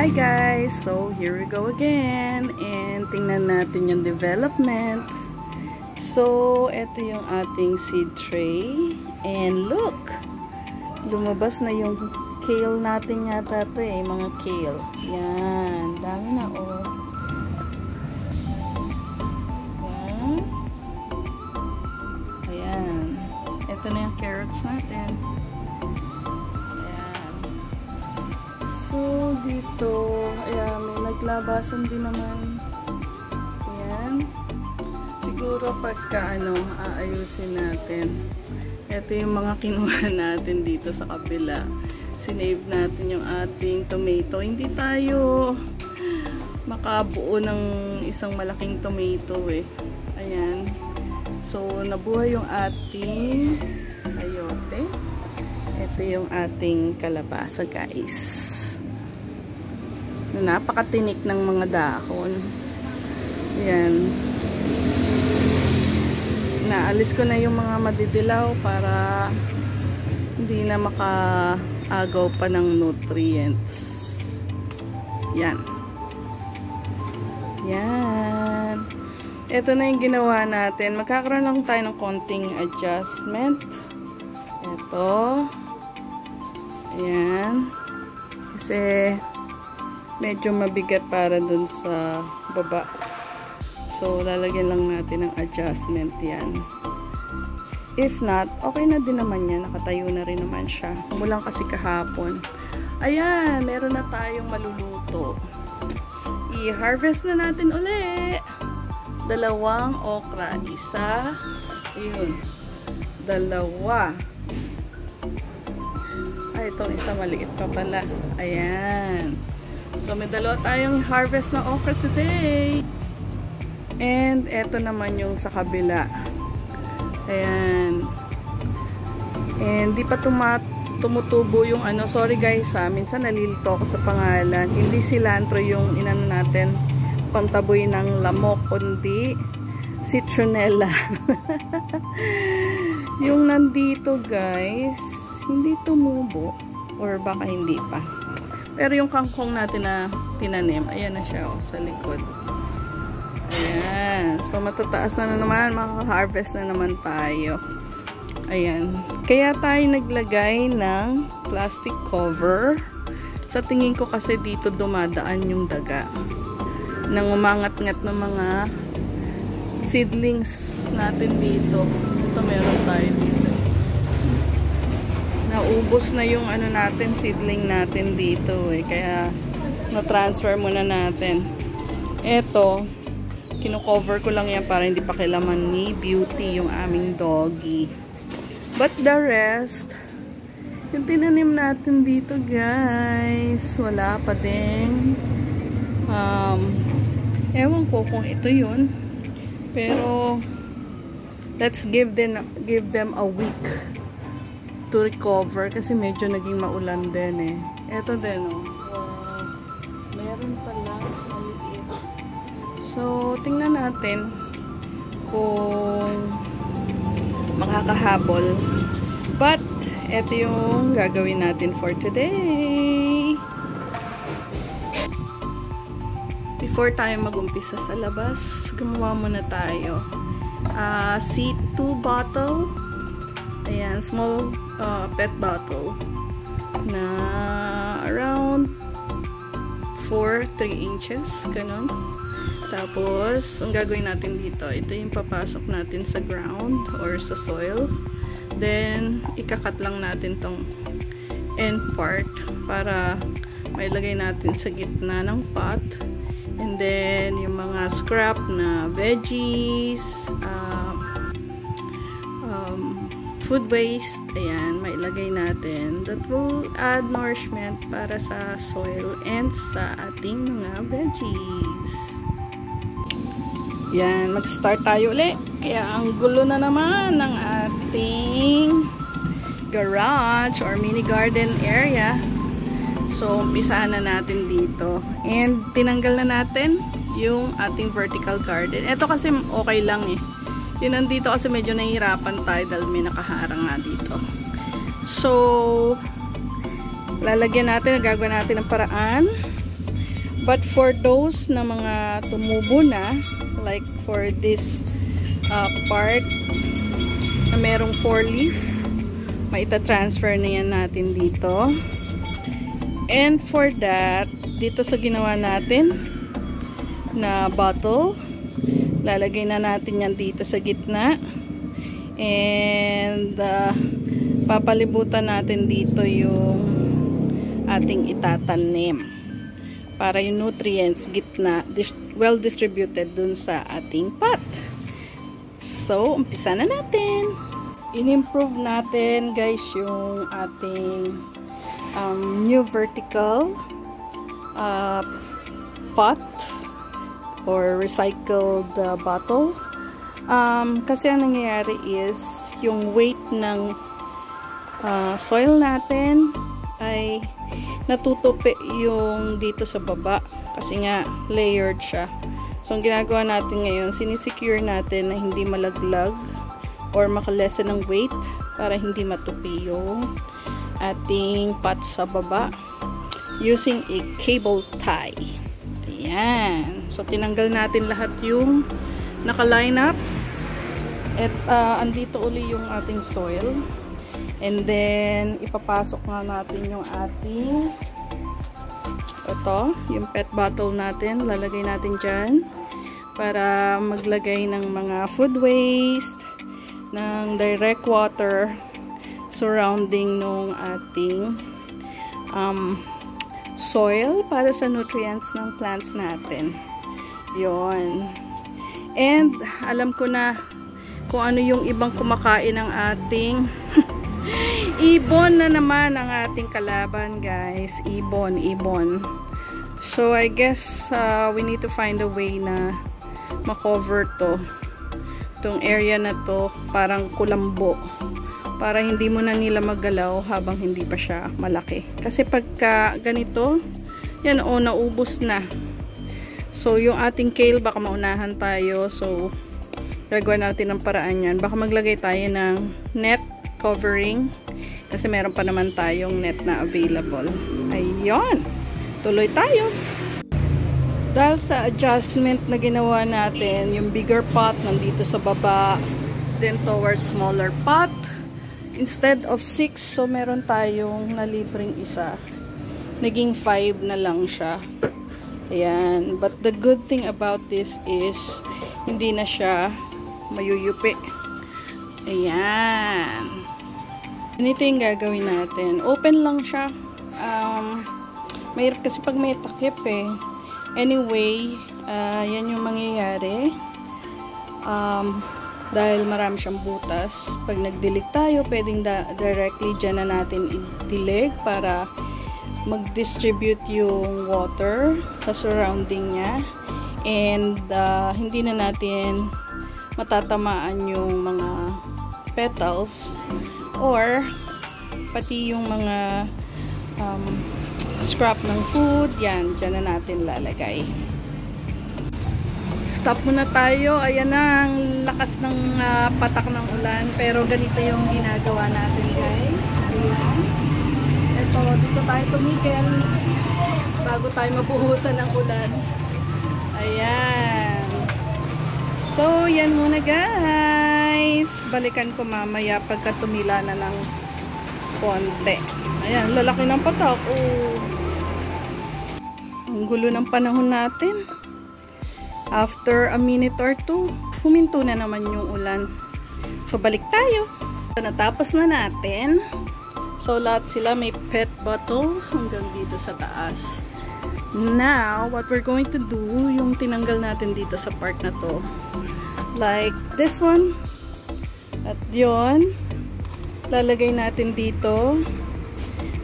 Hi guys! So here we go again and tingnan natin yung development. So ito yung ating seed tray and look! Lumabas na yung kale natin yata ito eh, mga kale. Yan, dami na oh. Yan. Ayan. Ito na yung carrots natin. So, dito, ayan, may naglabasan din naman. Ayan. Siguro pagka, aayusin natin. Ito yung mga kinuha natin dito sa kabila. Sinave natin yung ating tomato. Hindi tayo makabuo ng isang malaking tomato eh. Ayan. So, nabuhay yung ating sayote. Ito yung ating kalabasa, guys. Napakatinik ng mga dahon. Yan. Naalis ko na yung mga madidilaw para hindi na makaagaw pa ng nutrients. Yan. Yan. Ito na yung ginawa natin. Magkakaroon lang tayo ng konting adjustment. Ito. Yan. Kasi medyo mabigat para dun sa baba. So, lalagyan lang natin ng adjustment yan. If not, okay na din naman yan. Nakatayo na rin naman siya. Umulan kasi kahapon. Ayan, meron na tayong maluluto. I-harvest na natin uli. 2 okra. Isa. Ayun. 2. Ay, itong isa maliit pa pala. Ayan. So, may 2 tayong harvest na okra today. And, eto naman yung sa kabila. Ayan. And, di pa tumutubo yung sorry guys minsan nalilito ako sa pangalan. Hindi cilantro yung inano natin, pantaboy ng lamok, kundi citronella. Yung nandito guys, hindi tumubo. Or baka hindi pa. Pero yung kangkong natin na tinanim, ayan na siya sa likod. Ayan. So, matataas na naman. Makaka-harvest na naman tayo. Ayan. Kaya tayo naglagay ng plastic cover. Sa tingin ko kasi dito dumadaan yung daga. Nang umangat-ngat ng mga seedlings natin dito. Ito meron tayo dito. Naubos na yung natin, seedling natin dito eh. Kaya na-transfer muna natin. Eto, kino-cover ko lang yan para hindi pa kailaman ni Beauty yung aming doggy. But the rest, yung tinanim natin dito guys, wala pa din. Ewan ko kung ito yun. Pero, let's give them a week to recover kasi medyo naging maulan din eh. Ito din oh. Wow. Meron pala maliit. So, tingnan natin kung makakahabol. But, ito yung gagawin natin for today. Before tayo mag-umpisa sa labas, gumawa muna tayo. C2 bottle. Ayan, small pet bottle na around 3 inches, ganun. Tapos, ang gagawin natin dito, ito yung papasok natin sa ground or sa soil. Then, ikakat lang natin tong end part para mailagay natin sa gitna ng pot. And then, yung mga scrap na veggies, food waste, ayan, mailagay natin. That will add nourishment para sa soil and sa ating mga veggies. Yan, mag-start tayo ulit. Kaya ang gulo na naman ng ating garage or mini garden area. So, umpisahan na natin dito. And, tinanggal na natin yung ating vertical garden. Ito kasi okay lang eh. Yung nandito kasi medyo nahihirapan tayo dahil may nakaharang nga dito. So, lalagyan natin, gagawin natin ng paraan But for those na mga tumubo na, like for this part na merong 4 leaf, maita-transfer na yan natin dito. And for that, dito sa ginawa natin na bottle, lalagay na natin yan dito sa gitna. And papalibutan natin dito yung ating itatanim para yung nutrients gitna well distributed dun sa ating pot. So, umpisa na natin. In-improve natin guys yung ating new vertical pot or recycled bottle. Kasi ang nangyayari is yung weight ng soil natin ay natutupi yung dito sa baba kasi nga layered siya. So ang ginagawa natin ngayon, sinisecure natin na hindi malaglag or makalesen ng weight para hindi matupi yung ating pot sa baba using a cable tie. Ayan. So tinanggal natin lahat yung naka-line up at andito uli yung ating soil. And then, ipapasok nga natin yung ating yung pet bottle natin. Lalagay natin dyan para maglagay ng mga food waste, ng direct water surrounding nung ating soil para sa nutrients ng plants natin. Yon. And, alam ko na kung ano yung ibang kumakain ng ating ibon na naman ang ating kalaban guys. Ibon. So I guess we need to find a way na makover itong area na to, parang kulambo, para hindi mo na nila magalaw habang hindi pa siya malaki. Kasi pagka ganito, yan naubos na. So yung ating kale baka maunahan tayo. So gagawa natin ng paraan yan. Baka maglagay tayo ng net covering kasi meron pa naman tayong net na available. Ayun, tuloy tayo. Dahil sa adjustment na ginawa natin, yung bigger pot nandito sa baba, then towards smaller pot instead of 6, so meron tayong nalibreng isa, naging 5 na lang siya. Ayan, but the good thing about this is hindi na siya mayuyupi. Ayan. Ganito yung gagawin natin. Open lang siya. Mahirap kasi pag may takip eh. Anyway, yan yung mangyayari. Dahil marami siyang butas. Pag nagdilig tayo, pwedeng directly dyan na natin idilig para mag-distribute yung water sa surrounding niya. And hindi na natin matatamaan yung mga petals or pati yung mga scrap ng food. Yan, dyan na natin lalagay. Stop muna tayo. Ayan na ang lakas ng patak ng ulan, pero ganito yung ginagawa natin guys. Ayan. Ito, dito tayo tumigil bago tayo mabuhusan ng ulan. Ayan. So, yan muna guys. Balikan ko mamaya pagka tumila na ng konti. Ayan, lalaki ng patak. Oh. Ang gulo ng panahon natin. After a minute or two, huminto na naman yung ulan. So, balik tayo. So, natapos na natin. So, lahat sila may pet bottle hanggang dito sa taas. Now, what we're going to do, yung tinanggal natin dito sa part na to, like this one, at yon, lalagay natin dito.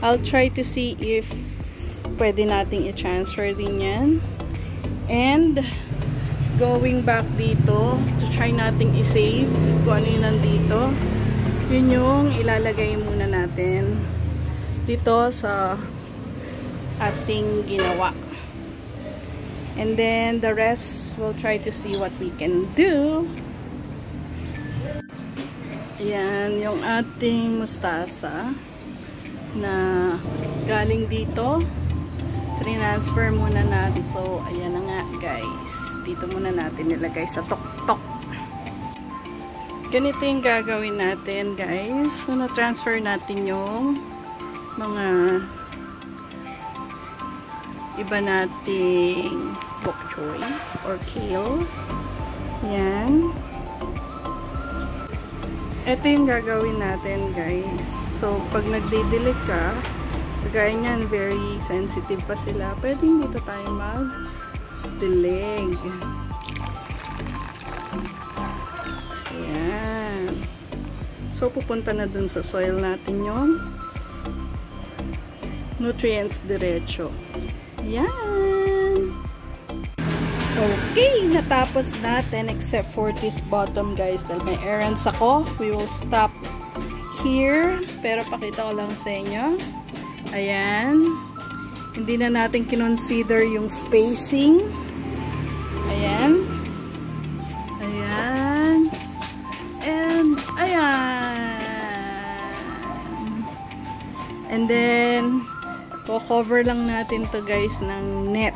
I'll try to see if pwede nating i-transfer din yan. And, going back dito, to try nating i-save kung ano yung nandito. Yun yung ilalagay muna natin dito sa ating ginawa. And then the rest we'll try to see what we can do. Ayan yung ating mustasa na galing dito Transfer muna natin. So, ayan na nga guys. Dito muna natin nilagay sa tok-tok. Ganito yung gagawin natin guys. So, na-transfer natin yung mga iba nating bok choy or kale. Yan. Ito yung gagawin natin guys. So, pag nagdidilig ka, kagaya niyan, very sensitive pa sila. Pwedeng dito tayo mag-dilig. Ayan. So, pupunta na dun sa soil natin yung nutrients diretso. Ayan. Okay, natapos natin except for this bottom guys. Dahil may errands ako, we will stop here. Pero pakita ko lang sa inyo. Ayan. Hindi na natin kinonsider yung spacing. Ayan. Ayan. And ayan. And then co-cover lang natin to guys ng net.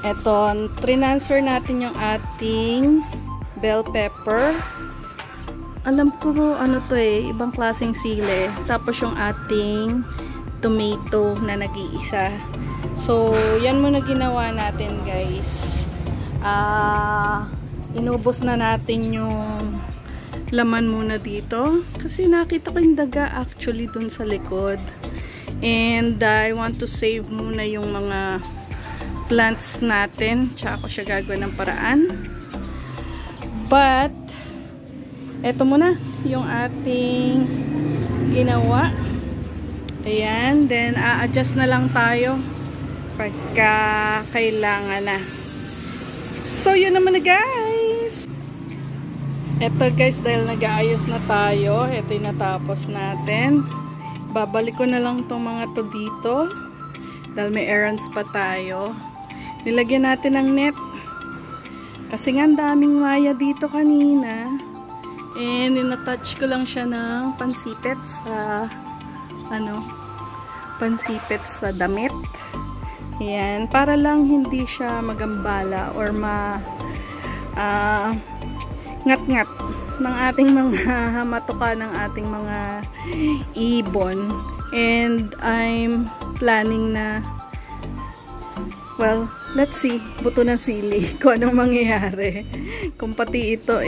Eto, transfer natin yung ating bell pepper. Alam ko ano to ibang klaseng sili. Tapos yung ating tomato na nag-iisa. So, yan muna ginawa natin guys. Inubos na natin yung laman muna dito. Kasi nakita ko yung daga actually dun sa likod. And I want to save muna yung mga plants natin. Tsaka ako siya gagawin ng paraan. But, eto muna yung ating ginawa. Ayan. Then, a-adjust na lang tayo pagka kailangan na. So, yun naman na guys. Eto guys, dahil nag-aayos na tayo, eto yung natapos natin. Babalik ko na lang tong mga to dito dahil may errands pa tayo. Nilagyan natin ng net kasi nga ang daming maya dito kanina, and in-attach ko lang siya ng pansipit sa pansipit sa damit. Ayan, para lang hindi siya magambala or ngat-ngat ng ating mga matuka ng ating mga ibon. And I'm planning na, well, let's see, buto ng sili kung anong mangyayari kung pati ito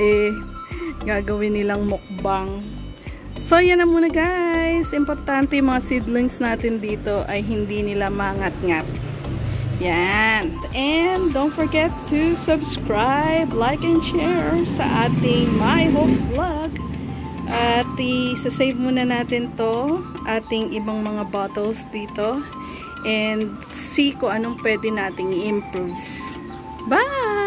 gagawin nilang mukbang. So yan na muna guys. Importante yung mga seedlings natin dito ay hindi nila mangat-ngat. Yan. And don't forget to subscribe, like, and share sa ating My Hope Vlog. At isa-save muna natin to ating ibang mga bottles dito. And see kung anong pwede nating i-improve. Bye!